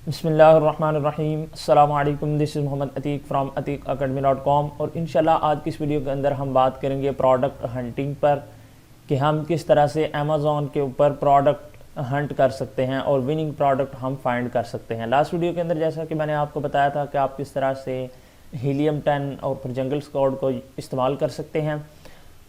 बिस्मिल्लाहिर्रहमानिर्रहीम अस्सलामु अलैकुम। This is Mohammad Atiq from atikacademy.com और इंशाल्लाह आज की इस वीडियो के अंदर हम बात करेंगे प्रोडक्ट हंटिंग पर कि हम किस तरह से अमेज़ॉन के ऊपर प्रोडक्ट हंट कर सकते हैं और विनिंग प्रोडक्ट हम फाइंड कर सकते हैं। लास्ट वीडियो के अंदर जैसा कि मैंने आपको बताया था कि आप किस तरह से हीलियम 10 और फिर जंगल स्क्वाड को इस्तेमाल कर सकते हैं,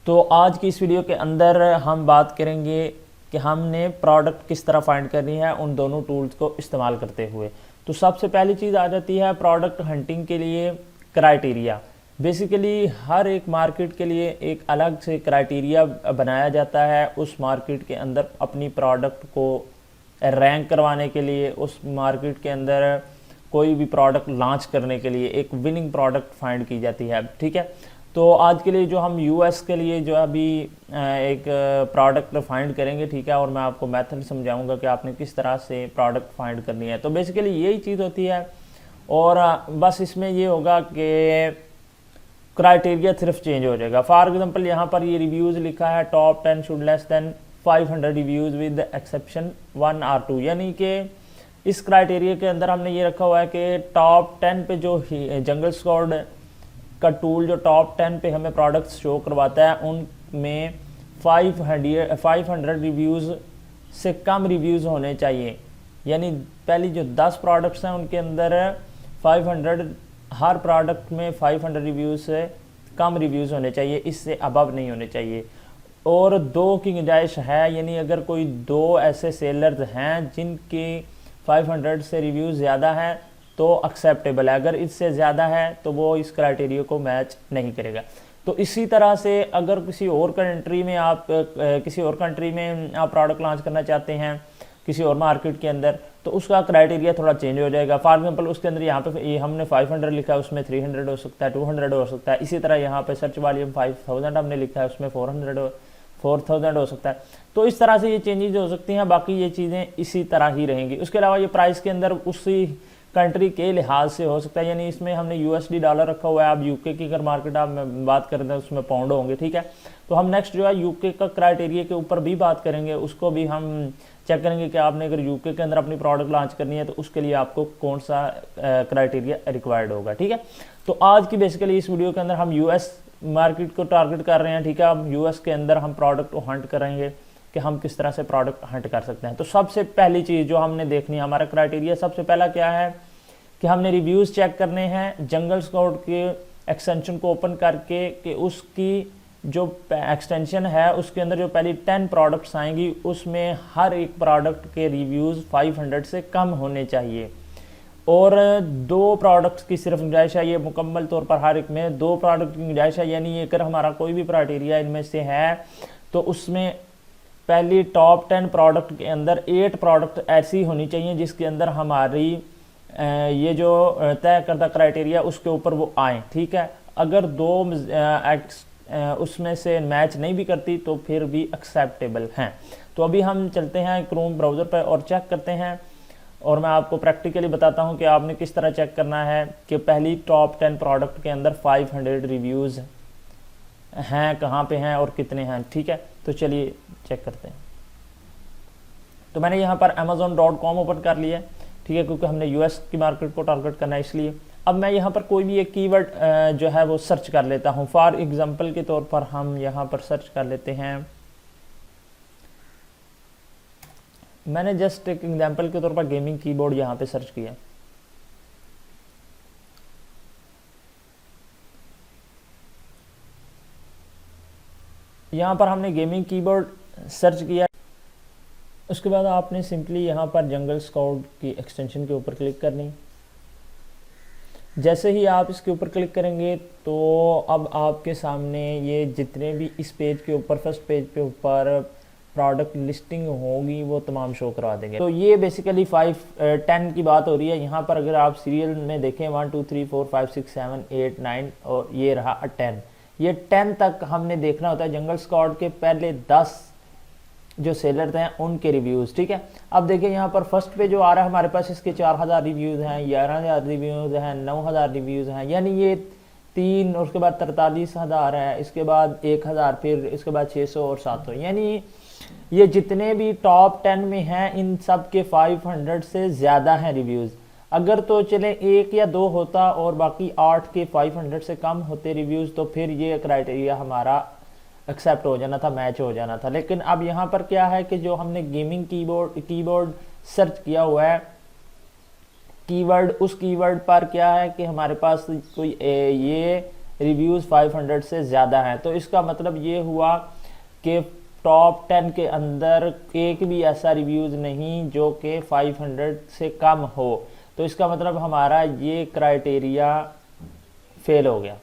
तो आज की इस वीडियो के अंदर हम बात करेंगे कि हमने प्रोडक्ट किस तरह फाइंड करनी है उन दोनों टूल्स को इस्तेमाल करते हुए। तो सबसे पहली चीज़ आ जाती है प्रोडक्ट हंटिंग के लिए क्राइटेरिया। बेसिकली हर एक मार्केट के लिए एक अलग से क्राइटेरिया बनाया जाता है उस मार्केट के अंदर अपनी प्रोडक्ट को रैंक करवाने के लिए, उस मार्केट के अंदर कोई भी प्रोडक्ट लॉन्च करने के लिए एक विनिंग प्रोडक्ट फाइंड की जाती है। ठीक है, तो आज के लिए जो हम यूएस के लिए जो अभी एक प्रोडक्ट फाइंड करेंगे, ठीक है, और मैं आपको मेथड समझाऊंगा कि आपने किस तरह से प्रोडक्ट फाइंड करनी है। तो बेसिकली यही चीज़ होती है और बस इसमें ये होगा कि क्राइटेरिया सिर्फ चेंज हो जाएगा। फॉर एग्जांपल यहाँ पर ये रिव्यूज़ लिखा है top 10 should less than 500 reviews with exception 1 और 2, यानी कि इस क्राइटेरिया के अंदर हमने ये रखा हुआ है कि टॉप 10 पे जो जंगल स्क्वाड का टूल जो टॉप 10 पे हमें प्रोडक्ट्स शो करवाता है उनमें 500 रिव्यूज़ से कम रिव्यूज़ होने चाहिए। यानी पहली जो 10 प्रोडक्ट्स हैं उनके अंदर 500, हर प्रोडक्ट में 500 रिव्यूज़ से कम रिव्यूज़ होने चाहिए, इससे अबव नहीं होने चाहिए। और 2 की गुंजाइश है, यानी अगर कोई 2 ऐसे सेलर्स हैं जिनके 500 से रिव्यूज़ ज़्यादा हैं तो एक्सेप्टेबल है, अगर इससे ज़्यादा है तो वो इस क्राइटेरिया को मैच नहीं करेगा। तो इसी तरह से अगर किसी और कंट्री में आप प्रोडक्ट लॉन्च करना चाहते हैं किसी और मार्केट के अंदर, तो उसका क्राइटेरिया थोड़ा चेंज हो जाएगा। फॉर एग्जांपल उसके अंदर यहाँ पे हमने 500 लिखा है, उसमें 300 हो सकता है, 200 हो सकता है। इसी तरह यहाँ पे सर्च वॉल्यूम 5000 हमने लिखा है, उसमें 4000 हो सकता है। तो इस तरह से ये चेंजेस हो सकती हैं, बाकी ये चीज़ें इसी तरह ही रहेंगी। उसके अलावा ये प्राइस के अंदर उसी कंट्री के लिहाज से हो सकता है, यानी इसमें हमने यूएसडी डॉलर रखा हुआ है। आप यूके की अगर मार्केट आप बात करते हैं उसमें पाउंड होंगे, ठीक है। तो हम नेक्स्ट जो है यूके का क्राइटेरिया के ऊपर भी बात करेंगे, उसको भी हम चेक करेंगे कि आपने अगर यूके के अंदर अपनी प्रोडक्ट लॉन्च करनी है तो उसके लिए आपको कौन सा क्राइटेरिया रिक्वायर्ड होगा, ठीक है। तो आज की बेसिकली इस वीडियो के अंदर हम यूएस मार्केट को टारगेट कर रहे हैं, ठीक है। हम यूएस के अंदर हम प्रोडक्ट को हंट करेंगे कि हम किस तरह से प्रोडक्ट हंट कर सकते हैं। तो सबसे पहली चीज़ जो हमने देखनी है, हमारा क्राइटेरिया सबसे पहला क्या है कि हमने रिव्यूज़ चेक करने हैं जंगल स्क्वाड के एक्सटेंशन को ओपन करके कि उसकी जो एक्सटेंशन है उसके अंदर जो पहली 10 प्रोडक्ट्स आएंगी उसमें हर एक प्रोडक्ट के रिव्यूज़ 500 से कम होने चाहिए और 2 प्रोडक्ट्स की सिर्फ गुंजाइश है। ये मुकम्मल तौर पर हर एक में 2 प्रोडक्ट की गुंजाइश है, यानी अगर हमारा कोई भी क्राइटेरिया इनमें से है तो उसमें पहली टॉप 10 प्रोडक्ट के अंदर 8 प्रोडक्ट ऐसी होनी चाहिए जिसके अंदर हमारी ये जो तय करता क्राइटेरिया उसके ऊपर वो आए, ठीक है। अगर 2 उसमें से मैच नहीं भी करती तो फिर भी एक्सेप्टेबल हैं। तो अभी हम चलते हैं क्रोम ब्राउज़र पर और चेक करते हैं और मैं आपको प्रैक्टिकली बताता हूं कि आपने किस तरह चेक करना है कि पहली टॉप 10 प्रोडक्ट के अंदर 500 रिव्यूज़ हैं, कहाँ पे हैं और कितने हैं, ठीक है। तो चलिए चेक करते हैं। तो मैंने यहाँ पर amazon.com ओपन कर लिया, ठीक है, क्योंकि हमने यूएस की मार्केट को टारगेट करना है इसलिए। अब मैं यहाँ पर कोई भी एक कीवर्ड जो है वो सर्च कर लेता हूँ। फॉर एग्जांपल के तौर पर हम यहाँ पर सर्च कर लेते हैं, मैंने जस्ट एक एग्जांपल के तौर पर गेमिंग कीबोर्ड यहाँ पे सर्च किया। यहाँ पर हमने गेमिंग कीबोर्ड सर्च किया, उसके बाद आपने सिंपली यहाँ पर जंगल स्क्वाड की एक्सटेंशन के ऊपर क्लिक करनी। जैसे ही आप इसके ऊपर क्लिक करेंगे तो अब आपके सामने ये जितने भी इस पेज के ऊपर फर्स्ट पेज पे ऊपर प्रोडक्ट लिस्टिंग होगी वो तमाम शो करवा देंगे। तो ये बेसिकली 10 की बात हो रही है। यहाँ पर अगर आप सीरियल में देखें 1 2 3 4 5 6 7 8 9 और ये रहा 10, ये 10 तक हमने देखना होता है जंगल स्क्वाड के पहले 10 जो सेलर हैं उनके रिव्यूज़, ठीक है। अब देखिए यहाँ पर फर्स्ट पे जो आ रहा है हमारे पास इसके 4000 रिव्यूज़ हैं, 11000 रिव्यूज़ हैं, 9000 रिव्यूज़ हैं, यानी ये 3 और उसके बाद 43,000 है, इसके बाद 1000, फिर इसके बाद 600 और 700, यानी ये जितने भी टॉप 10 में हैं इन सब के 500 से ज़्यादा हैं रिव्यूज़। अगर तो चले 1 या 2 होता और बाकी 8 के 500 से कम होते रिव्यूज़, तो फिर ये क्राइटेरिया हमारा एक्सेप्ट हो जाना था, मैच हो जाना था। लेकिन अब यहाँ पर क्या है कि जो हमने गेमिंग कीबोर्ड सर्च किया हुआ है कीवर्ड, उस कीवर्ड पर क्या है कि हमारे पास कोई ये रिव्यूज़ 500 से ज़्यादा हैं। तो इसका मतलब ये हुआ कि टॉप 10 के अंदर एक भी ऐसा रिव्यूज़ नहीं जो कि 500 से कम हो। तो इसका मतलब हमारा ये क्राइटेरिया फेल हो गया।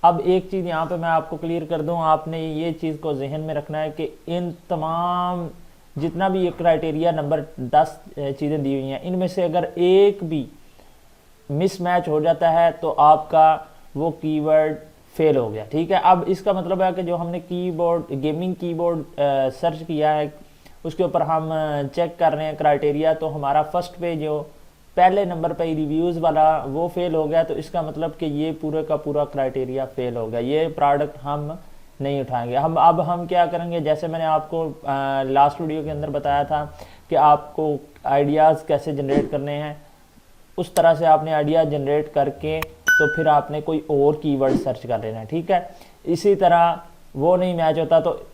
अब एक चीज़ यहाँ पे मैं आपको क्लियर कर दूँ, आपने ये चीज़ को जहन में रखना है कि इन तमाम जितना भी ये क्राइटेरिया नंबर 10 चीज़ें दी हुई हैं, इनमें से अगर एक भी मिसमैच हो जाता है तो आपका वो कीवर्ड फेल हो गया। ठीक है, अब इसका मतलब है कि जो हमने गेमिंग कीबोर्ड सर्च किया है उसके ऊपर हम चेक कर रहे हैं क्राइटेरिया, तो हमारा फर्स्ट पे जो पहले नंबर पे रिव्यूज़ वाला वो फेल हो गया। तो इसका मतलब कि ये पूरे का पूरा क्राइटेरिया फेल हो गया, ये प्रोडक्ट हम नहीं उठाएंगे। हम क्या करेंगे, जैसे मैंने आपको लास्ट वीडियो के अंदर बताया था कि आपको आइडियाज़ कैसे जनरेट करने हैं, उस तरह से आपने आइडिया जनरेट करके तो फिर आपने कोई और कीवर्ड सर्च कर लेना है। ठीक है, इसी तरह वो नहीं मैच होता तो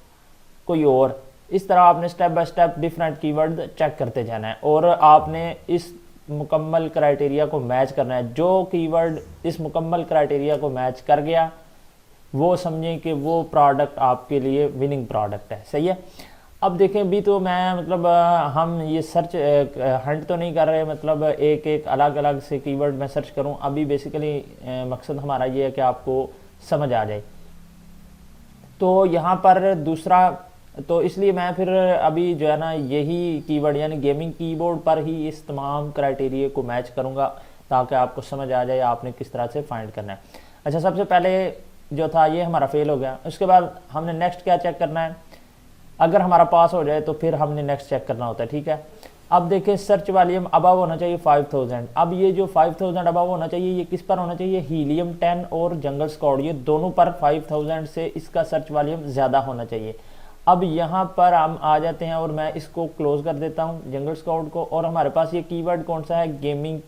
कोई और, इस तरह आपने step by step different keyword check करते जाना है और आपने इस मुकम्मल क्राइटेरिया को मैच करना है। जो कीवर्ड इस मुकम्मल क्राइटेरिया को मैच कर गया वो समझें कि वो प्रोडक्ट आपके लिए विनिंग प्रोडक्ट है। सही है। अब देखें भी तो मैं मतलब हम ये सर्च हंट तो नहीं कर रहे, मतलब एक एक अलग अलग से कीवर्ड मैं सर्च करूं। अभी बेसिकली मकसद हमारा ये है कि आपको समझ आ जाए। तो यहाँ पर दूसरा, तो इसलिए मैं फिर अभी जो है ना यही कीवर्ड यानी गेमिंग कीबोर्ड पर ही इस तमाम क्राइटेरिया को मैच करूँगा ताकि आपको समझ आ जाए आपने किस तरह से फाइंड करना है। अच्छा, सबसे पहले जो था ये हमारा फेल हो गया। उसके बाद हमने नेक्स्ट क्या चेक करना है, अगर हमारा पास हो जाए तो फिर हमने नेक्स्ट चेक करना होता है। ठीक है, अब देखें सर्च वॉल्यूम अबव होना चाहिए 5000। अब ये जो 5000 अबव होना चाहिए ये किस पर होना चाहिए, हीलियम 10 और जंगल स्क्वाड, ये दोनों पर 5000 से इसका सर्च वॉल्यूम ज़्यादा होना चाहिए। अब यहाँ पर हम आ जाते हैं और मैं इसको क्लोज कर देता हूँ जंगल स्क्वाड को, और हमारे पास ये कीवर्ड कौन सा है, गेमिंग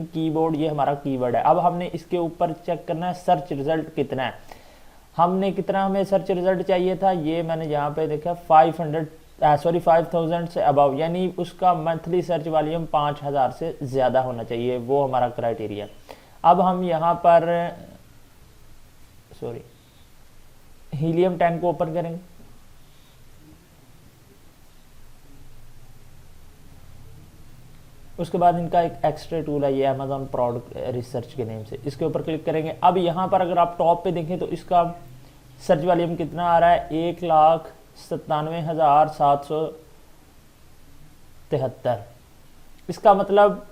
कीबोर्ड, ये हमारा कीवर्ड है। अब हमने इसके ऊपर चेक करना है सर्च रिजल्ट कितना है, हमें सर्च रिजल्ट चाहिए था, ये मैंने यहाँ पे देखा 5000 से अबव, यानी उसका मंथली सर्च वॉल्यूम 5000 से ज़्यादा होना चाहिए, वो हमारा क्राइटेरिया। अब हम यहाँ पर हीलियम 10 को ओपन करेंगे। उसके बाद इनका एक एक्स्ट्रा टूल है, ये अमेजॉन प्रोडक्ट रिसर्च के नेम से, इसके ऊपर क्लिक करेंगे। अब यहाँ पर अगर आप टॉप पे देखें तो इसका सर्च वॉल्यूम कितना आ रहा है, 1,97,773। इसका मतलब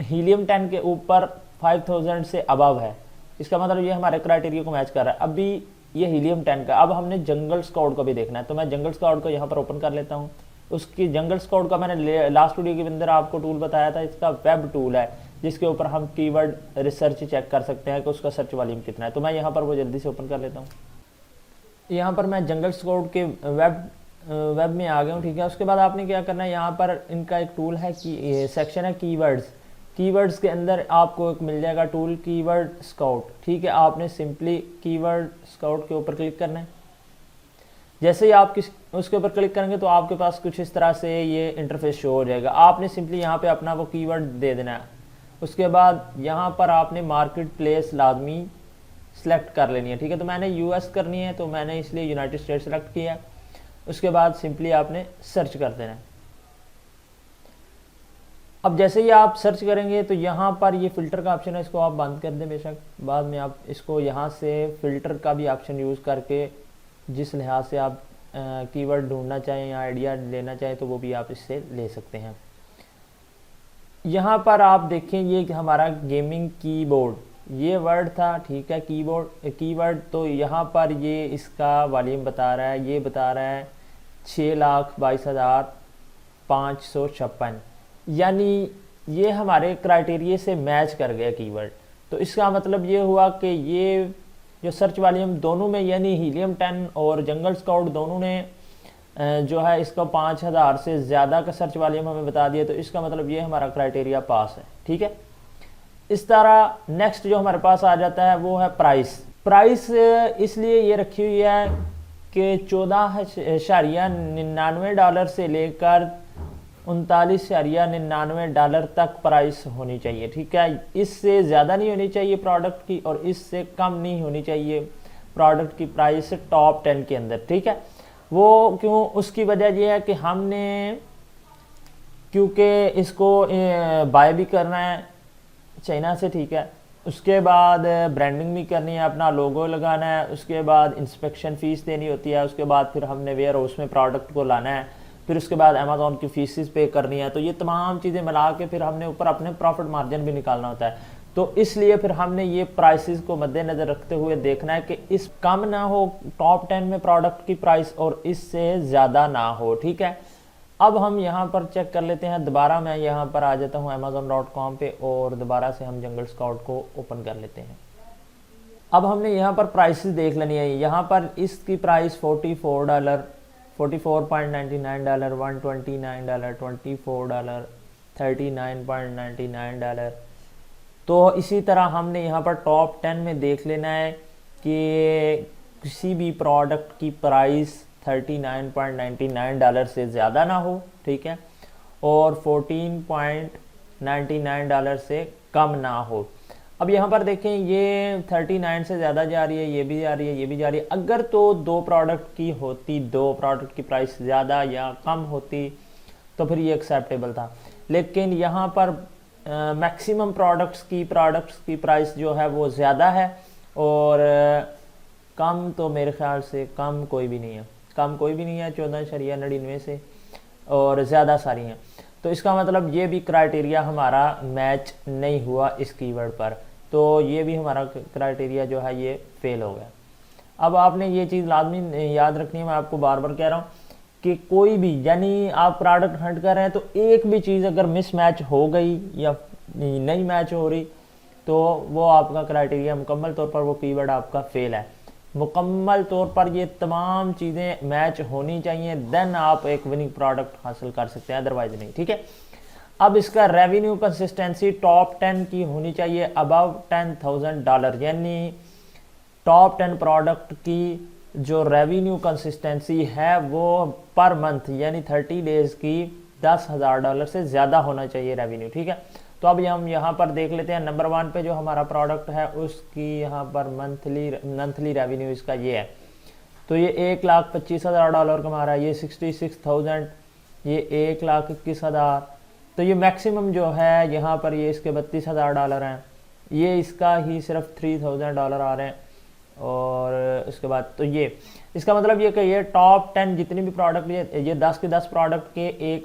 हीलियम 10 के ऊपर 5000 से अबव है, इसका मतलब ये हमारे क्राइटेरिया को मैच कर रहा है। अभी ये हीलियम 10 का, अब हमने जंगल स्क्वाड को भी देखना है, तो मैं जंगल स्क्वाड को यहाँ पर ओपन कर लेता हूँ। उसकी जंगल स्क्वाड का मैंने लास्ट वीडियो के अंदर आपको टूल बताया था, इसका वेब टूल है जिसके ऊपर हम कीवर्ड रिसर्च चेक कर सकते हैं कि उसका सर्च वॉल्यूम कितना है। तो मैं यहाँ पर वो जल्दी से ओपन कर लेता हूँ। यहाँ पर मैं जंगल स्क्वाड के वेब में आ गया हूँ। ठीक है, उसके बाद आपने क्या करना है, यहाँ पर इनका एक टूल है कि सेक्शन है कीवर्ड्स के अंदर आपको एक मिल जाएगा टूल कीवर्ड स्काउट। ठीक है, आपने सिंपली कीवर्ड स्काउट के ऊपर क्लिक करना है। जैसे ही आप उसके ऊपर क्लिक करेंगे तो आपके पास कुछ इस तरह से ये इंटरफेस शो हो जाएगा। आपने सिंपली यहाँ पे अपना वो कीवर्ड दे देना है। उसके बाद यहाँ पर आपने मार्केट प्लेस लाजमी सेलेक्ट कर लेनी है। ठीक है, तो मैंने यूएस करनी है तो मैंने इसलिए यूनाइटेड स्टेट्स सेलेक्ट किया। उसके बाद सिंपली आपने सर्च कर देना है। अब जैसे ही आप सर्च करेंगे तो यहाँ पर ये फ़िल्टर का ऑप्शन है, इसको आप बंद कर दें बेशक, बाद में आप इसको यहाँ से फ़िल्टर का भी ऑप्शन यूज़ करके जिस लिहाज से आप कीवर्ड ढूंढना चाहें या आइडिया लेना चाहें तो वो भी आप इससे ले सकते हैं। यहाँ पर आप देखें ये हमारा गेमिंग कीबोर्ड ये वर्ड था। ठीक है, कीवर्ड तो यहाँ पर ये इसका वॉल्यूम बता रहा है, ये बता रहा है 6,22,556, यानी ये हमारे क्राइटेरिया से मैच कर गया कीवर्ड। तो इसका मतलब ये हुआ कि ये जो सर्च वॉल्यूम दोनों में यानी हीलियम 10 और जंगल स्काउट दोनों ने जो है इसको 5000 से ज़्यादा का सर्च वॉल्यूम हमें बता दिया, तो इसका मतलब ये हमारा क्राइटेरिया पास है। ठीक है, इस तरह नेक्स्ट जो हमारे पास आ जाता है वो है प्राइस। प्राइस इसलिए ये रखी हुई है कि 14.99 डॉलर से लेकर 39.99 डॉलर तक प्राइस होनी चाहिए। ठीक है, इससे ज़्यादा नहीं होनी चाहिए प्रोडक्ट की और इससे कम नहीं होनी चाहिए प्रोडक्ट की प्राइस टॉप 10 के अंदर। ठीक है, वो क्यों, उसकी वजह यह है कि हमने क्योंकि इसको बाय भी करना है चाइना से। ठीक है, उसके बाद ब्रांडिंग भी करनी है, अपना लोगो लगाना है, उसके बाद इंस्पेक्शन फ़ीस देनी होती है, उसके बाद फिर हमने वेयर हाउस में प्रोडक्ट को लाना है, फिर उसके बाद अमेज़ॉन की फ़ीसेस पे करनी है। तो ये तमाम चीज़ें मिला के फिर हमने ऊपर अपने प्रॉफिट मार्जिन भी निकालना होता है। तो इसलिए फिर हमने ये प्राइसेस को मद्देनज़र रखते हुए देखना है कि इस कम ना हो टॉप 10 में प्रोडक्ट की प्राइस और इससे ज़्यादा ना हो। ठीक है, अब हम यहाँ पर चेक कर लेते हैं। दोबारा मैं यहाँ पर आ जाता हूँ amazon.com पे और दोबारा से हम जंगल स्काउट को ओपन कर लेते हैं। अब हमने यहाँ पर प्राइसेस देख लेनी है। यहाँ पर इसकी प्राइस $44, $44.99, $129, $24, $39.99। तो इसी तरह हमने यहाँ पर टॉप 10 में देख लेना है कि किसी भी प्रोडक्ट की प्राइस $39.99 से ज़्यादा ना हो। ठीक है, और $14.99 से कम ना हो। अब यहाँ पर देखें ये 39 से ज़्यादा जा रही है, ये भी जा रही है, ये भी जा रही है। अगर तो दो प्रोडक्ट की होती, दो प्रोडक्ट की प्राइस ज़्यादा या कम होती तो फिर ये एक्सेप्टेबल था, लेकिन यहाँ पर मैक्सिमम प्रोडक्ट्स की प्राइस जो है वो ज़्यादा है और कम तो मेरे ख्याल से कम कोई भी नहीं है, 14.99 से, और ज़्यादा सारी हैं। तो इसका मतलब ये भी क्राइटेरिया हमारा मैच नहीं हुआ इस कीवर्ड पर, तो ये भी हमारा क्राइटेरिया जो है ये फेल हो गया। अब आपने ये चीज़ लाजमी याद रखनी है, मैं आपको बार बार कह रहा हूँ कि कोई भी, यानी आप प्रोडक्ट हंट कर रहे हैं तो एक भी चीज़ अगर मिसमैच हो गई या नहीं मैच हो रही तो वो आपका क्राइटेरिया मुकम्मल तौर पर वो कीवर्ड आपका फेल है। मुकम्मल तौर पर ये तमाम चीज़ें मैच होनी चाहिए, देन आप एक विनिंग प्रोडक्ट हासिल कर सकते हैं, अदरवाइज नहीं। ठीक है, अब इसका रेवेन्यू कंसिस्टेंसी टॉप 10 की होनी चाहिए, अबव $10,000, यानी टॉप 10 प्रोडक्ट की जो रेवेन्यू कंसिस्टेंसी है वो पर मंथ यानी 30 डेज़ की $10,000 से ज़्यादा होना चाहिए रेवेन्यू। ठीक है, तो अब हम यहाँ पर देख लेते हैं नंबर 1 पे जो हमारा प्रोडक्ट है उसकी यहाँ पर मंथली रेवेन्यू इसका ये है। तो ये $1,25,000 कमा रहा है, ये 66,000, ये $1,21,000। तो ये मैक्सिमम जो है यहाँ पर ये इसके $32,000 हैं, ये इसका ही सिर्फ $3,000 आ रहे हैं। और इसके बाद तो ये इसका मतलब ये कि ये टॉप 10 जितनी भी प्रोडक्ट, ये 10 के 10 प्रोडक्ट के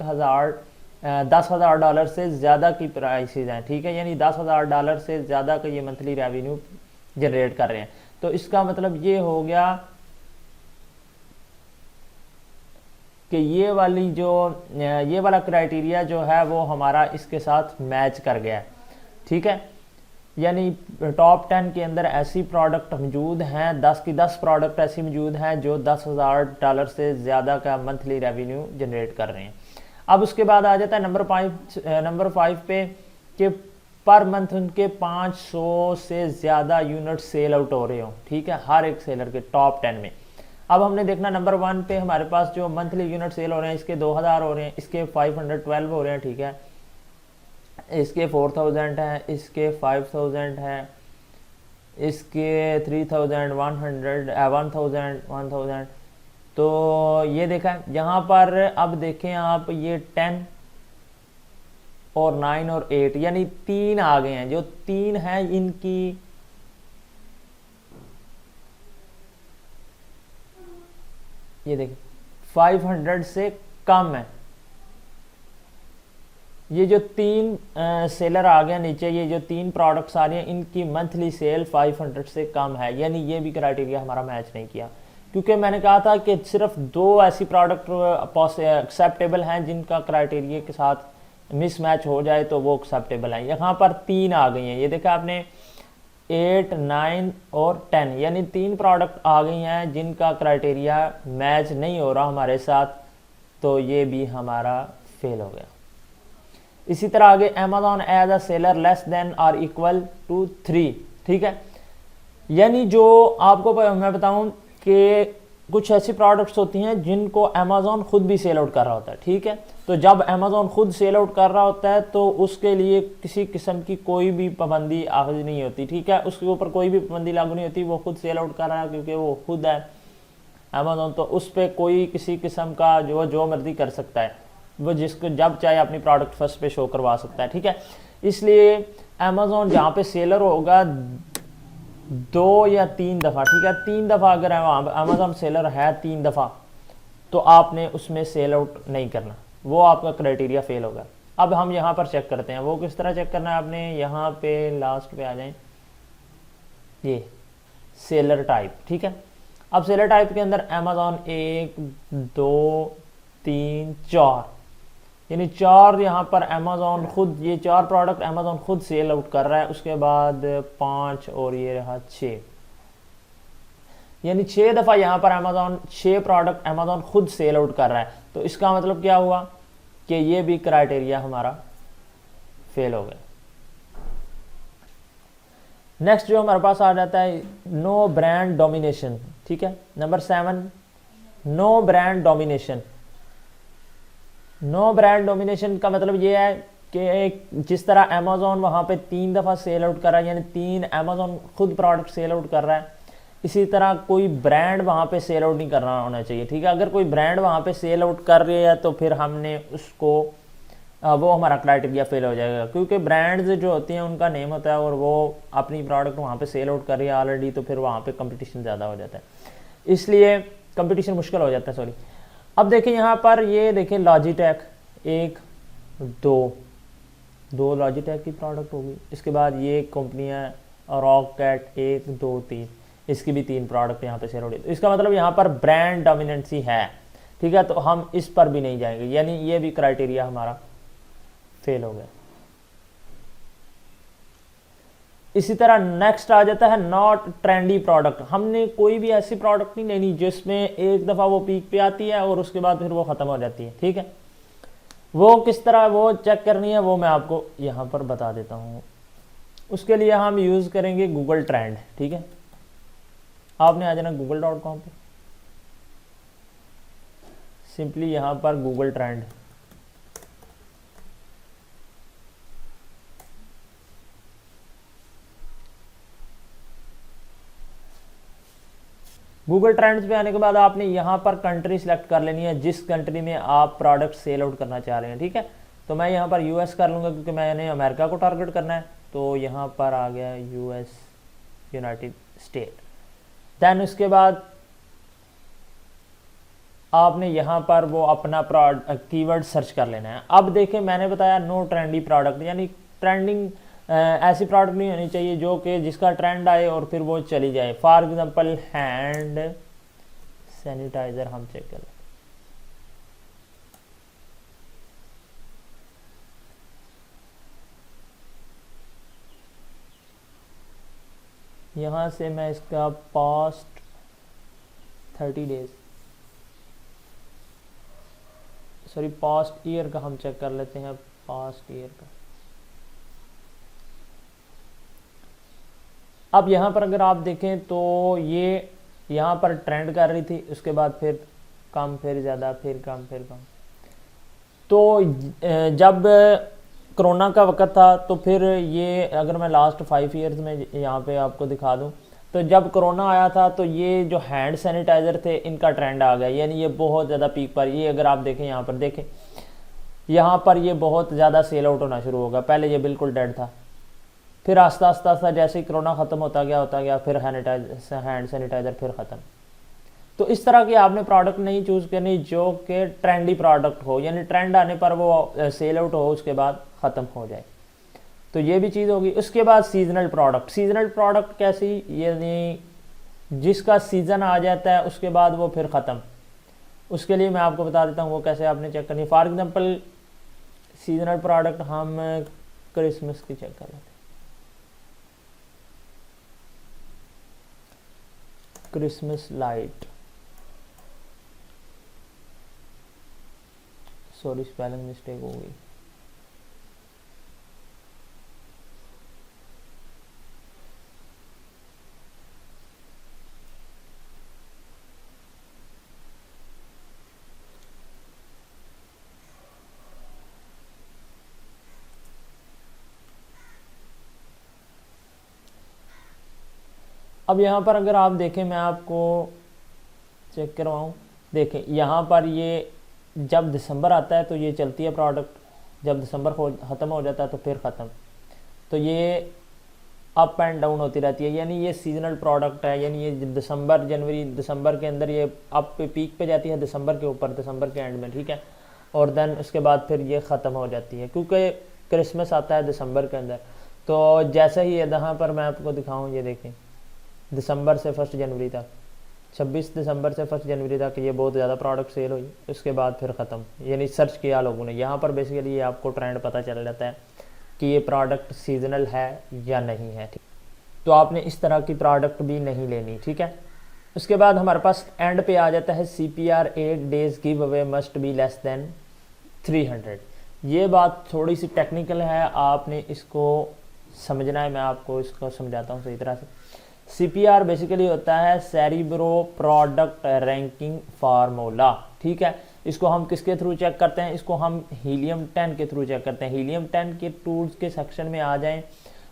$10,000 से ज़्यादा की प्राइसेज हैं। ठीक है, यानी $10,000 से ज़्यादा का ये मंथली रेवेन्यू जनरेट कर रहे हैं। तो इसका मतलब ये हो गया कि ये वाला क्राइटेरिया जो है वो हमारा इसके साथ मैच कर गया है। ठीक है, यानी टॉप 10 के अंदर ऐसी प्रोडक्ट मौजूद हैं, 10 की 10 प्रोडक्ट ऐसी मौजूद हैं जो $10,000 से ज़्यादा का मंथली रेवेन्यू जनरेट कर रहे हैं। अब उसके बाद आ जाता है नंबर 5 पे कि पर मंथ उनके 500 से ज़्यादा यूनिट सेल आउट हो रहे हो। ठीक है, हर एक सेलर के टॉप 10 में। अब हमने देखना नंबर 1 पे हमारे पास जो मंथली यूनिट सेल हो रहे हैं इसके 2000 हो रहे हैं, इसके 512 हो रहे हैं। ठीक है, इसके 4000 है, इसके 5000 है, इसके 1000। तो ये देखा यहाँ पर। अब देखें आप ये 10 और 9 और 8 यानी 3 आ गए हैं। जो 3 हैं इनकी ये देखें 500 से कम है। ये जो 3 सेलर आ गए नीचे, ये जो 3 प्रोडक्ट्स आ रही हैं इनकी मंथली सेल 500 से कम है, यानी ये भी क्राइटेरिया हमारा मैच नहीं किया। क्योंकि मैंने कहा था कि सिर्फ 2 ऐसी प्रोडक्ट एक्सेप्टेबल हैं जिनका क्राइटेरिया के साथ मिसमैच हो जाए तो वो एक्सेप्टेबल हैं। यहाँ पर 3 आ गई हैं। ये देखा आपने 8, 9 और 10, यानी 3 प्रोडक्ट आ गई हैं जिनका क्राइटेरिया मैच नहीं हो रहा हमारे साथ, तो ये भी हमारा फेल हो गया। इसी तरह आगे Amazon as a seller less than और इक्वल टू 3, ठीक है। यानी जो आपको मैं बताऊं कि कुछ ऐसी प्रोडक्ट्स होती हैं जिनको अमेजॉन खुद भी सेल आउट कर रहा होता है, ठीक है। तो जब अमेजॉन खुद सेल आउट कर रहा होता है तो उसके लिए किसी किस्म की कोई भी पाबंदी आखिर नहीं होती, ठीक है। उसके ऊपर कोई भी पाबंदी लागू नहीं होती, वो खुद सेल आउट कर रहा है क्योंकि वो खुद है अमेजॉन, तो उस पर कोई किसी किस्म का जो मर्जी कर सकता है, वो जिसको जब चाहे अपनी प्रोडक्ट फर्स्ट पे शो करवा सकता है, ठीक है। इसलिए अमेजॉन जहाँ पे सेलर होगा 2 या 3 दफ़ा, ठीक है, 3 दफ़ा अगर अमेजॉन सेलर है 3 दफ़ा, तो आपने उसमें सेल आउट नहीं करना, वो आपका क्राइटेरिया फेल होगा। अब हम यहाँ पर चेक करते हैं, वो किस तरह चेक करना है आपने, यहाँ पे लास्ट पे आ जाएं, ये सेलर टाइप, ठीक है। अब सेलर टाइप के अंदर अमेजॉन 1, 2, 3, 4, यानी 4 यहाँ पर अमेजॉन खुद, ये 4 प्रोडक्ट अमेजॉन खुद सेल आउट कर रहा है। उसके बाद 5 और ये रहा 6, यानी 6 दफ़ा यहाँ पर अमेजॉन 6 प्रोडक्ट अमेजॉन खुद सेल आउट कर रहा है। तो इसका मतलब क्या हुआ कि ये भी क्राइटेरिया हमारा फेल हो गया। नेक्स्ट जो हमारे पास आ जाता है नो ब्रांड डोमिनेशन, ठीक है। Number 7, no brand domination. No brand domination का मतलब ये है कि जिस तरह अमेजॉन वहाँ पे 3 दफ़ा सेल आउट कर रहा है, यानी 3 अमेजॉन खुद प्रोडक्ट सेल आउट कर रहा है, इसी तरह कोई ब्रांड वहाँ पे सेल आउट नहीं करना होना चाहिए, ठीक है। अगर कोई ब्रांड वहाँ पे सेल आउट कर रही है तो फिर हमने उसको वो हमारा क्राइटेरिया फेल हो जाएगा, क्योंकि ब्रांड्स जो होती हैं उनका नेम होता है और वो अपनी प्रोडक्ट वहाँ पे सेल आउट कर रही है ऑलरेडी, तो फिर वहाँ पे कंपटीशन ज़्यादा हो जाता है, इसलिए कंपटीशन मुश्किल हो जाता है, सॉरी। अब देखिए यहाँ पर, ये देखिए लॉजिटेक 1, 2 लॉजिटेक की प्रोडक्ट होगी। इसके बाद ये कंपनियाँ रॉकेट 1, 2, 3, इसकी भी 3 प्रोडक्ट यहाँ पे सेल हो रही है। तो इसका मतलब यहाँ पर ब्रांड डोमिनेंसी है, ठीक है, तो हम इस पर भी नहीं जाएंगे, यानी ये भी क्राइटेरिया हमारा फेल हो गया। इसी तरह नेक्स्ट आ जाता है नॉट ट्रेंडी प्रोडक्ट। हमने कोई भी ऐसी प्रोडक्ट नहीं लेनी जिसमें एक दफ़ा वो पीक पे आती है और उसके बाद फिर वो ख़त्म हो जाती है, ठीक है। वो किस तरह वो चेक करनी है वो मैं आपको यहाँ पर बता देता हूँ। उसके लिए हम यूज़ करेंगे गूगल ट्रेंड, ठीक है। आपने आ जाना google.com पे, सिंपली यहाँ पर गूगल ट्रेंड, गूगल ट्रेंड्स पे आने के बाद आपने यहाँ पर कंट्री सेलेक्ट कर लेनी है जिस कंट्री में आप प्रोडक्ट सेल आउट करना चाह रहे हैं, ठीक है। तो मैं यहाँ पर यूएस कर लूँगा क्योंकि मैंने अमेरिका को टारगेट करना है, तो यहाँ पर आ गया यूएस, यूनाइटेड स्टेट। दैन उसके बाद आपने यहाँ पर वो अपना कीवर्ड सर्च कर लेना है। अब देखिए मैंने बताया नो ट्रेंडी प्रोडक्ट, यानी ट्रेंडिंग ऐसी प्रोडक्ट नहीं होनी चाहिए जो कि जिसका ट्रेंड आए और फिर वो चली जाए। फॉर एग्जांपल हैंड सैनिटाइजर हम चेक कर लें, यहाँ से मैं इसका past 30 days, sorry past year का हम चेक कर लेते हैं, पास्ट ईयर का। अब यहाँ पर अगर आप देखें तो ये यहाँ पर ट्रेंड कर रही थी, उसके बाद फिर कम, फिर ज़्यादा, फिर कम, फिर कम। तो जब कोरोना का वक्त था तो फिर ये अगर मैं लास्ट 5 ईयर्स में यहाँ पे आपको दिखा दूँ, तो जब कोरोना आया था तो ये जो हैंड सैनिटाइज़र थे इनका ट्रेंड आ गया, यानी ये बहुत ज़्यादा पीक पर, ये अगर आप देखें यहाँ पर देखें, यहाँ पर ये बहुत ज़्यादा सेल आउट होना शुरू होगा। पहले ये बिल्कुल डेड था, फिर आस्ता आस्ता जैसे ही कोरोना ख़त्म होता गया फिर हैंड सैनिटाइज़र फिर ख़त्म। तो इस तरह की आपने प्रोडक्ट नहीं चूज़ करनी जो कि ट्रेंडी प्रोडक्ट हो, यानी ट्रेंड आने पर वो सेल आउट हो उसके बाद ख़त्म हो जाए, तो ये भी चीज़ होगी। उसके बाद सीजनल प्रोडक्ट, सीजनल प्रोडक्ट कैसी, यानी जिसका सीज़न आ जाता है उसके बाद वो फिर ख़त्म। उसके लिए मैं आपको बता देता हूँ वो कैसे आपने चेक करनी। फॉर एग्जांपल सीजनल प्रोडक्ट हम क्रिसमस की चेक कर लेते हैं, Christmas light, sorry spelling mistake हो गई। अब यहाँ पर अगर आप देखें, मैं आपको चेक करवाऊँ, देखें यहाँ पर ये जब दिसंबर आता है तो ये चलती है प्रोडक्ट, जब दिसंबर ख़त्म हो जाता है तो फिर ख़त्म, तो ये अप एंड डाउन होती रहती है। यानी ये सीजनल प्रोडक्ट है, यानी ये दिसंबर जनवरी दिसंबर के अंदर ये अप पे पीक पे जाती है, दिसंबर के ऊपर दिसंबर के एंड में, ठीक है, और देन उसके बाद फिर ये ख़त्म हो जाती है क्योंकि क्रिसमस आता है दिसंबर के अंदर। तो जैसे ही यहाँ पर मैं आपको दिखाऊँ, ये देखें दिसंबर से 1 जनवरी तक, 26 दिसंबर से 1 जनवरी तक ये बहुत ज़्यादा प्रोडक्ट सेल हुई, उसके बाद फिर ख़त्म। यानी सर्च किया लोगों ने, यहाँ पर बेसिकली ये आपको ट्रेंड पता चल जाता है कि ये प्रोडक्ट सीजनल है या नहीं है, ठीक। तो आपने इस तरह की प्रोडक्ट भी नहीं लेनी, ठीक है। उसके बाद हमारे पास एंड पे आ जाता है CPR 8 days give away must be less than 300। ये बात थोड़ी सी टेक्निकल है, आपने इसको समझना है, मैं आपको इसको समझाता हूँ सही तरह से। CPR बेसिकली होता है सेरिब्रो प्रोडक्ट रैंकिंग फार्मूला, ठीक है। इसको हम किसके थ्रू चेक करते हैं, इसको हम हीलियम 10 के थ्रू चेक करते हैं। हीलियम 10 के टूल्स के सेक्शन में आ जाएं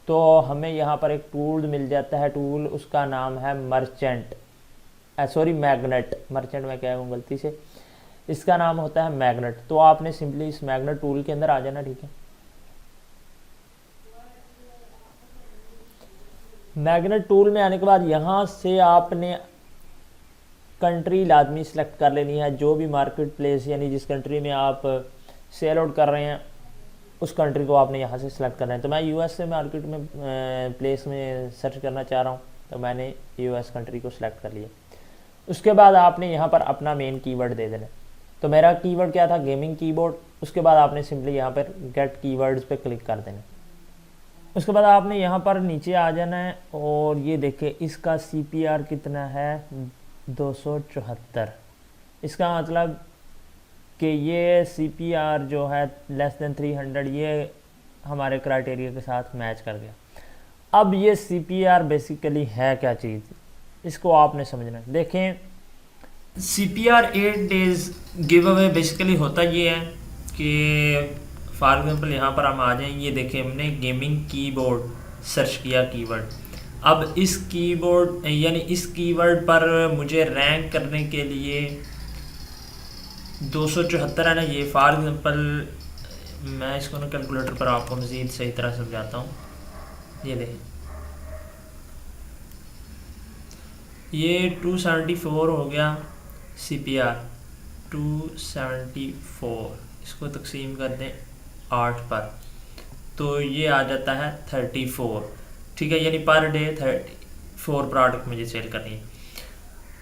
तो हमें यहाँ पर एक टूल मिल जाता है, टूल उसका नाम है मैग्नेट, मर्चेंट में क्या हूँ गलती से, इसका नाम होता है मैग्नेट। तो आपने सिंपली इस मैग्नेट टूल के अंदर आ जाना, ठीक है। मैग्नेट टूल में आने के बाद यहाँ से आपने कंट्री लाजमी सेलेक्ट कर लेनी है, जो भी मार्केट प्लेस यानी जिस कंट्री में आप सेल आउट कर रहे हैं उस कंट्री को आपने यहाँ से सिलेक्ट करना है। तो मैं US से मार्केट में प्लेस में सर्च करना चाह रहा हूँ, तो मैंने US कंट्री को सिलेक्ट कर लिया। उसके बाद आपने यहाँ पर अपना मेन कीवर्ड दे देना। तो मेरा कीवर्ड क्या था, गेमिंग कीबोर्ड। उसके बाद आपने सिंपली यहाँ पर गेट कीवर्ड्स पे क्लिक कर देना। उसके बाद आपने यहाँ पर नीचे आ जाना है और ये देखें इसका CPR कितना है, 274। इसका मतलब कि ये CPR जो है लेस देन 300, ये हमारे क्राइटेरिया के साथ मैच कर गया। अब ये CPR बेसिकली है क्या चीज़, इसको आपने समझना है। देखें CPR 8 days give away basically होता ये है कि फॉर एग्जाम्पल यहाँ पर हम आ जाएं, ये देखें हमने गेमिंग कीबोर्ड सर्च किया कीवर्ड। अब इस कीबोर्ड यानी इस कीवर्ड पर मुझे रैंक करने के लिए 274 है ना, ये फॉर एग्जाम्पल मैं इसको ना कैलकुलेटर पर आपको मज़ीद सही तरह समझाता हूँ। ये देखें ये 274 हो गया CPR 274, इसको तकसीम कर दें 8 पर, तो ये आ जाता है 34, ठीक है। यानी पर डे 34 प्रोडक्ट मुझे सेल करनी है।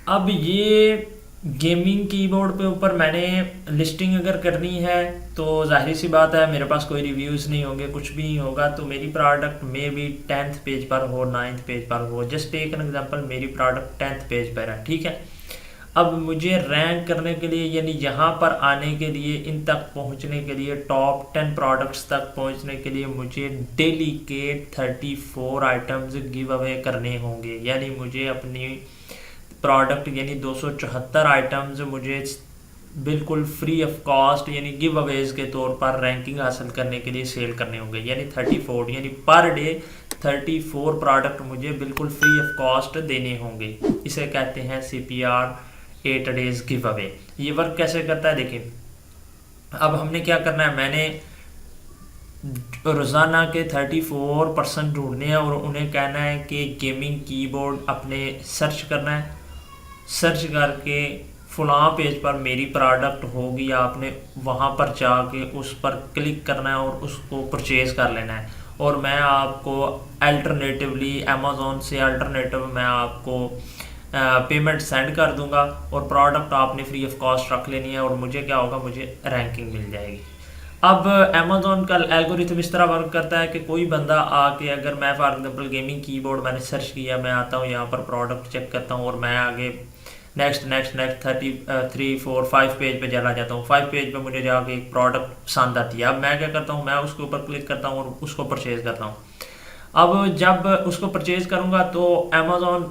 अब ये गेमिंग कीबोर्ड पे ऊपर मैंने लिस्टिंग अगर करनी है तो जाहिर सी बात है मेरे पास कोई रिव्यूज़ नहीं होंगे, कुछ भी नहीं होगा, तो मेरी प्रोडक्ट में भी 10th पेज पर हो, 9th पेज पर हो। जस्ट टेक एन एग्जांपल, मेरी प्रोडक्ट 10th पेज पर है, ठीक है। अब मुझे रैंक करने के लिए यानी यहाँ पर आने के लिए, इन तक पहुँचने के लिए, टॉप 10 प्रोडक्ट्स तक पहुँचने के लिए मुझे डेली के 34 आइटम्स गिव अवे करने होंगे। यानी मुझे अपनी प्रोडक्ट यानी 274 आइटम्स मुझे बिल्कुल फ्री ऑफ कॉस्ट यानी गिव अवेज के तौर पर रैंकिंग हासिल करने के लिए सेल करने होंगे। यानी 34 यानी पर डे 34 प्रोडक्ट मुझे बिल्कुल फ्री ऑफ कॉस्ट देने होंगे। इसे कहते हैं CPR 8 days गिव अवे। ये वर्क कैसे करता है देखिए, अब हमने क्या करना है, मैंने रोज़ाना के 34% ढूंढने हैं और उन्हें कहना है कि गेमिंग कीबोर्ड अपने सर्च करना है, सर्च करके फलां पेज पर मेरी प्रोडक्ट होगी, आपने वहाँ पर जाके उस पर क्लिक करना है और उसको परचेज़ कर लेना है। और मैं आपको अल्टरनेटिवली अमेज़ॉन से अल्टरनेटिव मैं आपको पेमेंट सेंड कर दूंगा और प्रोडक्ट आपने फ्री ऑफ कॉस्ट रख लेनी है और मुझे क्या होगा, मुझे रैंकिंग मिल जाएगी। अब अमेज़ॉन का एल्गोरिथम इस तरह वर्क करता है कि कोई बंदा आके, अगर मैं फॉर एग्जांपल गेमिंग कीबोर्ड मैंने सर्च किया, मैं आता हूँ यहाँ पर प्रोडक्ट चेक करता हूँ और मैं आगे नेक्स्ट नेक्स्ट नेक्स्ट 33 4 5 पेज पे चला जाता हूँ। 5 पेज पे मुझे जाके एक प्रोडक्ट पसंद आती है। अब मैं क्या करता हूँ, मैं उसके ऊपर क्लिक करता हूँ और उसको परचेज करता हूँ। अब जब उसको परचेज करूंगा तो अमेज़ॉन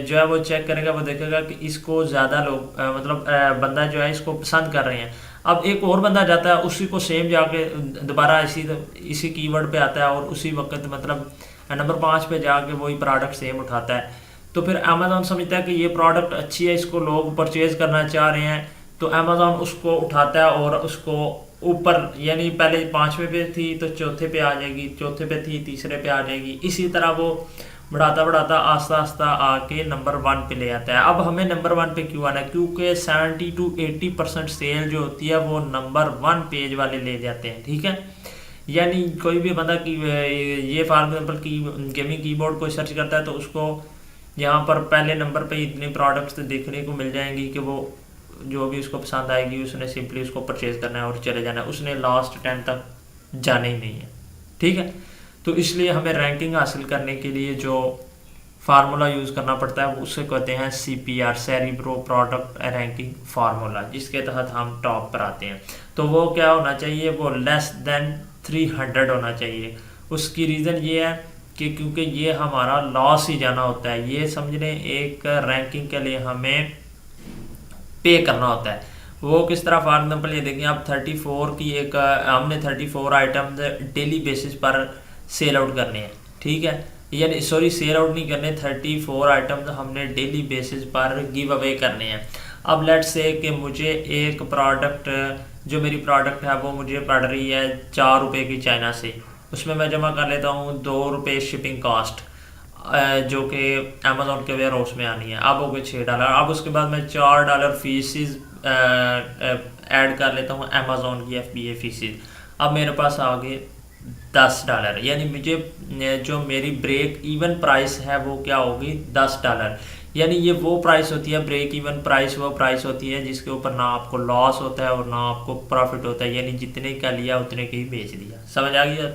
जो है वो चेक करेगा, वो देखेगा कि इसको ज़्यादा लोग मतलब बंदा जो है इसको पसंद कर रहे हैं। अब एक और बंदा जाता है, उसी को सेम जाके दोबारा इसी कीवर्ड पे आता है और उसी वक्त मतलब नंबर 5 पे जाके वही प्रोडक्ट सेम उठाता है। तो फिर अमेज़ॉन समझता है कि ये प्रोडक्ट अच्छी है, इसको लोग परचेज करना चाह रहे हैं, तो अमेज़ॉन उसको उठाता है और उसको ऊपर, यानी पहले 5वें पे थी तो चौथे पे आ जाएगी, चौथे पे थी तीसरे पे आ जाएगी, इसी तरह वो बढ़ाता बढ़ाता आस्ता आस्ता आके नंबर 1 पे ले आता है। अब हमें नंबर 1 पे क्यों आना है? क्योंकि 70 to 80% सेल जो होती है वो नंबर 1 पेज वाले ले जाते हैं, ठीक है। यानी कोई भी बंदा की ये फॉर एग्जाम्पल की गेमिंग कीबोर्ड को सर्च करता है तो उसको यहाँ पर पहले नंबर पे इतने प्रोडक्ट्स देखने को मिल जाएंगी कि वो जो भी उसको पसंद आएगी उसने सिंपली उसको परचेज करना है और चले जाना है, उसने लास्ट 10 तक जाना ही नहीं है, ठीक है। तो इसलिए हमें रैंकिंग हासिल करने के लिए जो फार्मूला यूज़ करना पड़ता है उसे कहते हैं CPR, cerebro product ranking formula, जिसके तहत हम टॉप पर आते हैं। तो वो क्या होना चाहिए? वो लेस देन 300 होना चाहिए। उसकी रीज़न ये है कि क्योंकि ये हमारा लॉस ही जाना होता है। ये समझ लें एक रैंकिंग के लिए हमें पे करना होता है। वो किस तरह? फॉर एग्जाम्पल ये देखें, आप 34 की एक हमने 34 आइटम डेली बेसिस पर सेल आउट करने हैं, ठीक है। यानी सॉरी, सेल आउट नहीं करने, 34 आइटम हमने डेली बेसिस पर गिव अवे करने हैं। अब लेट्स से कि मुझे एक प्रोडक्ट, जो मेरी प्रोडक्ट है वो मुझे पड़ रही है 4 रुपये की चाइना से, उसमें मैं जमा कर लेता हूँ 2 रुपये शिपिंग कॉस्ट, जो कि अमेज़ॉन के वेयर हाउस में आनी है। अब हो गए $6। अब उसके बाद मैं $4 फीसिस ऐड कर लेता हूँ अमेज़ॉन की FBA फीसिस। अब मेरे पास आ गए $10, यानी मुझे जो मेरी ब्रेक इवन प्राइस है वो क्या होगी? $10। यानी ये वो प्राइस होती है, ब्रेक इवन प्राइस वो प्राइस होती है जिसके ऊपर ना आपको लॉस होता है और ना आपको प्रॉफिट होता है, यानी जितने का लिया उतने के ही बेच दिया। समझ आ गया?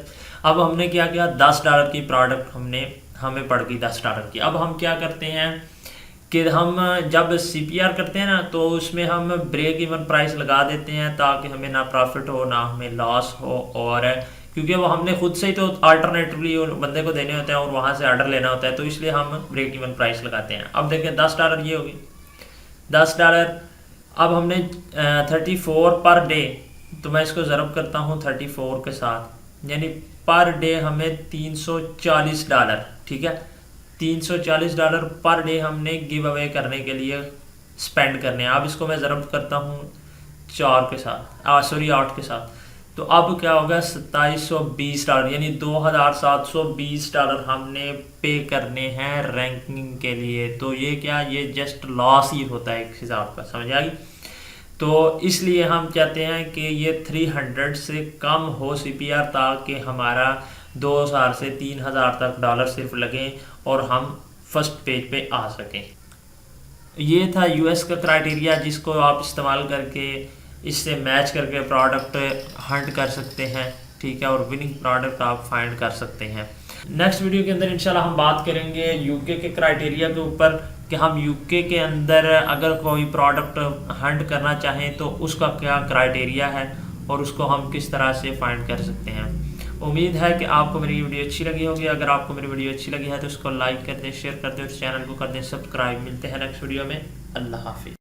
अब हमने क्या किया, $10 की प्रोडक्ट हमें पड़ गई $10 की। अब हम क्या करते हैं कि हम जब CPR करते हैं ना तो उसमें हम ब्रेक इवन प्राइस लगा देते हैं ताकि हमें ना प्रॉफिट हो ना हमें लॉस हो, और क्योंकि वो हमने खुद से ही तो अल्टरनेटिवली बंदे को देने होते हैं और वहाँ से ऑर्डर लेना होता है, तो इसलिए हम ब्रेक इवन प्राइस लगाते हैं। अब देखें $10 ये होगी $10। अब हमने 34 पर डे, तो मैं इसको ज़रब करता हूँ 34 के साथ, यानी पर डे हमें $340, ठीक है। $340 पर डे हमने गिव अवे करने के लिए स्पेंड करने हैं। अब इसको मैं ज़रब करता हूँ 4 के साथ, सॉरी 8 के साथ, तो अब क्या होगा? $2720, यानी $2720 हमने पे करने हैं रैंकिंग के लिए। तो ये क्या, ये जस्ट लॉस ही होता है एक हिसाब का, समझ आ गई? तो इसलिए हम चाहते हैं कि ये 300 से कम हो CPR, ताकि हमारा 2000 से 3000 तक डॉलर सिर्फ लगें और हम फर्स्ट पेज पे आ सकें। ये था US का क्राइटेरिया, जिसको आप इस्तेमाल करके इससे मैच करके प्रोडक्ट हंट कर सकते हैं, ठीक है, और विनिंग प्रोडक्ट आप फाइंड कर सकते हैं। नेक्स्ट वीडियो के अंदर इंशाल्लाह हम बात करेंगे UK के क्राइटेरिया के ऊपर कि हम UK के अंदर अगर कोई प्रोडक्ट हंट करना चाहें तो उसका क्या क्राइटेरिया है और उसको हम किस तरह से फाइंड कर सकते हैं। उम्मीद है कि आपको मेरी वीडियो अच्छी लगी होगी। अगर आपको मेरी वीडियो अच्छी लगी है तो उसको लाइक कर दें, शेयर कर दें, उस चैनल को कर दें सब्सक्राइब। मिलते हैं नेक्स्ट वीडियो में। अल्लाह हाफिज़।